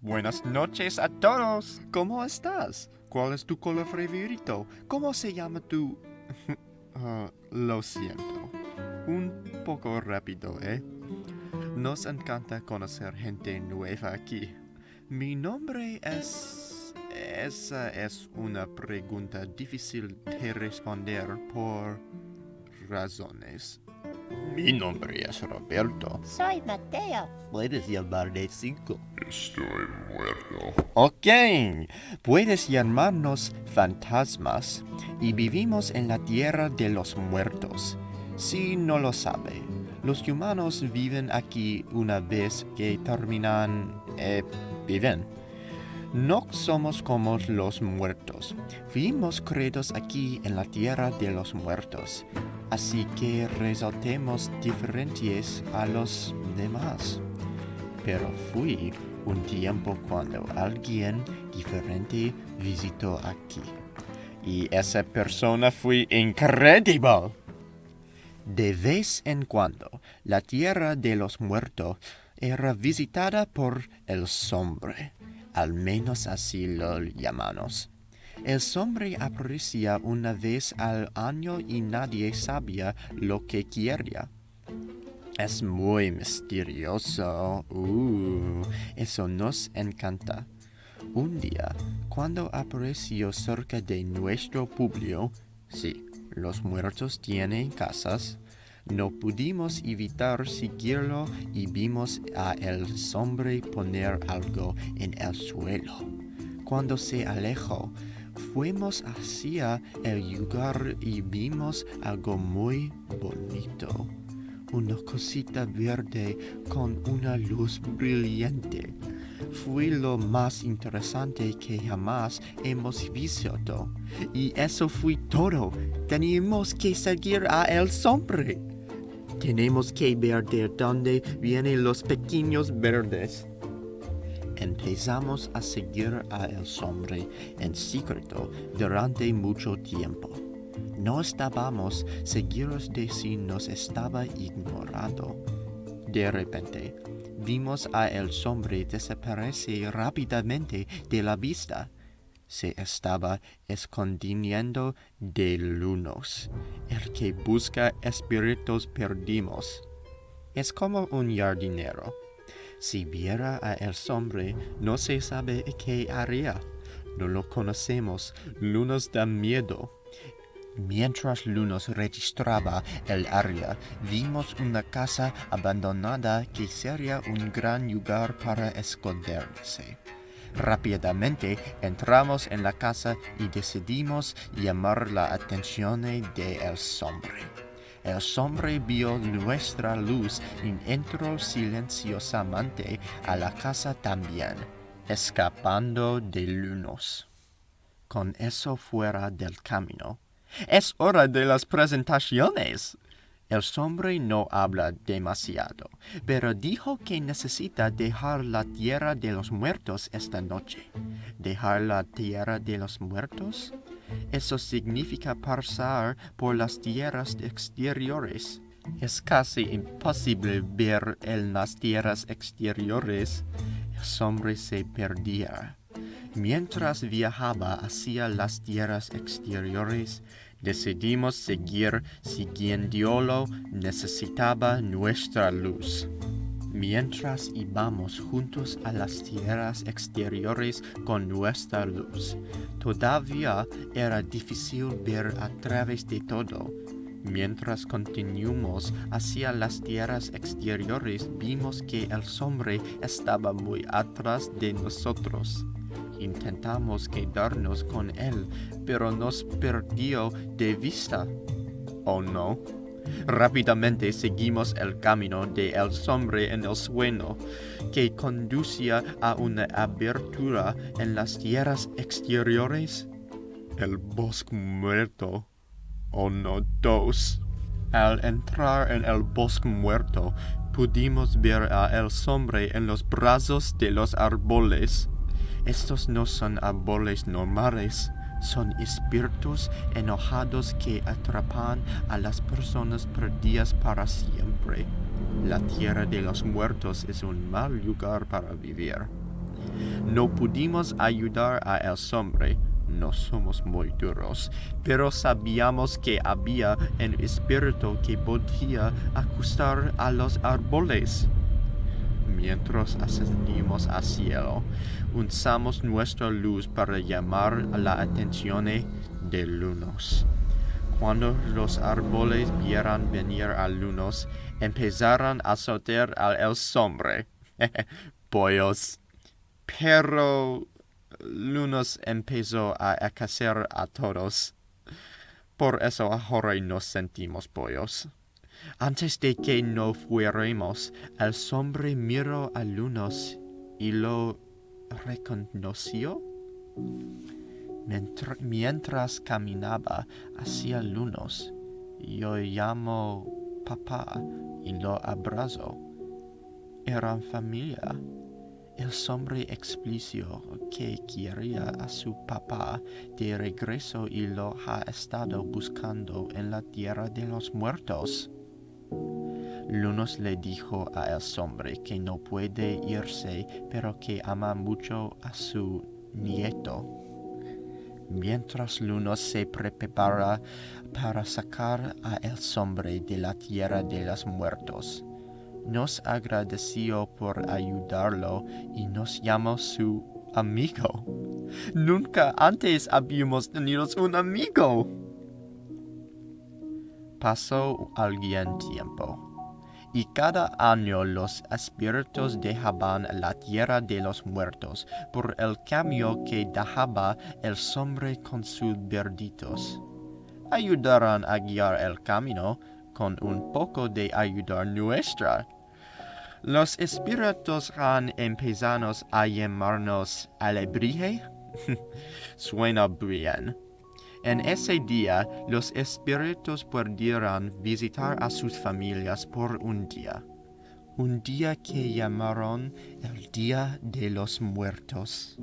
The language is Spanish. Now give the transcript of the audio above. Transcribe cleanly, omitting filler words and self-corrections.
Buenas noches a todos. ¿Cómo estás? ¿Cuál es tu color favorito? ¿Cómo se llama tu...? Lo siento. Un poco rápido, ¿eh? Nos encanta conocer gente nueva aquí. Mi nombre es... Esa es una pregunta difícil de responder por razones. Mi nombre es Roberto. Soy Mateo. Puedes llamarme 5. Estoy muerto. Ok, puedes llamarnos fantasmas y vivimos en la tierra de los muertos. Si no lo sabe, los humanos viven aquí una vez que terminan... viven. No somos como los muertos. Fuimos creados aquí en la tierra de los muertos. Así que resultemos diferentes a los demás. Pero fui un tiempo cuando alguien diferente visitó aquí. Y esa persona fue increíble. De vez en cuando, la tierra de los muertos era visitada por el Sombre. Al menos así lo llamamos. El Sombre aparecía una vez al año y nadie sabía lo que quería. Es muy misterioso. Eso nos encanta. Un día, cuando apareció cerca de nuestro pueblo, sí, los muertos tienen casas, no pudimos evitar seguirlo y vimos a el Sombre poner algo en el suelo. Cuando se alejó, fuimos hacia el lugar y vimos algo muy bonito. Una cosita verde con una luz brillante. Fue lo más interesante que jamás hemos visto. Y eso fue todo. Teníamos que seguir a el Sombre. Tenemos que ver de dónde vienen los pequeños verdes. Empezamos a seguir a el Sombre en secreto durante mucho tiempo. No estábamos seguros de si nos estaba ignorando. De repente, vimos a el Sombre desaparecer rápidamente de la vista. Se estaba escondiendo de Lunos, el que busca espíritus perdidos. Es como un jardinero. Si viera a el Sombre, no se sabe qué haría. No lo conocemos. Lunos da miedo. Mientras Lunos registraba el área, vimos una casa abandonada que sería un gran lugar para esconderse. Rápidamente entramos en la casa y decidimos llamar la atención de el Sombre. El Sombre vio nuestra luz y entró silenciosamente a la casa también, escapando de Lunos. Con eso fuera del camino, ¡es hora de las presentaciones! El Sombre no habla demasiado, pero dijo que necesita dejar la tierra de los muertos esta noche. ¿Dejar la tierra de los muertos? Eso significa pasar por las tierras exteriores. Es casi imposible ver en las tierras exteriores. El Sombre se perdía. Mientras viajaba hacia las tierras exteriores, decidimos seguir siguiéndolo. Necesitaba nuestra luz. Mientras íbamos juntos a las tierras exteriores con nuestra luz, todavía era difícil ver a través de todo. Mientras continuamos hacia las tierras exteriores, vimos que el Sombre estaba muy atrás de nosotros. Intentamos quedarnos con él, pero nos perdió de vista. ¿Oh no? Rápidamente seguimos el camino de el Sombre en el sueño, que conducía a una abertura en las tierras exteriores. El bosque muerto. Oh no, dos. Al entrar en el bosque muerto, pudimos ver a el Sombre en los brazos de los árboles. Estos no son árboles normales, son espíritus enojados que atrapan a las personas perdidas para siempre. La tierra de los muertos es un mal lugar para vivir. No pudimos ayudar a el hombre, no somos muy duros, pero sabíamos que había un espíritu que podía acusar a los árboles. Mientras ascendimos al cielo, usamos nuestra luz para llamar la atención de Lunos. Cuando los árboles vieran venir a Lunos, empezaron a saltar al el hombre. Pollos. Pero Lunos empezó a cazar a todos. Por eso ahora nos sentimos pollos. Antes de que nos fuéramos, el hombre miró a Lunos y lo reconoció. Mientras caminaba hacia Lunos, yo llamó papá y lo abrazó. Eran familia. El hombre explicó que quería a su papá de regreso y lo ha estado buscando en la tierra de los muertos. Lunos le dijo a el hombre que no puede irse, pero que ama mucho a su nieto. Mientras Lunos se prepara para sacar a el hombre de la tierra de los muertos, nos agradeció por ayudarlo y nos llamó su amigo. Nunca antes habíamos tenido un amigo. Pasó algún tiempo, y cada año los espíritus dejaban la tierra de los muertos por el cambio que dejaba el hombre con sus verditos. Ayudaron a guiar el camino con un poco de ayuda nuestra. Los espíritus han empezado a llamarnos Alebrije. Suena bien. En ese día, los espíritus pudieron visitar a sus familias por un día que llamaron el Día de los Muertos.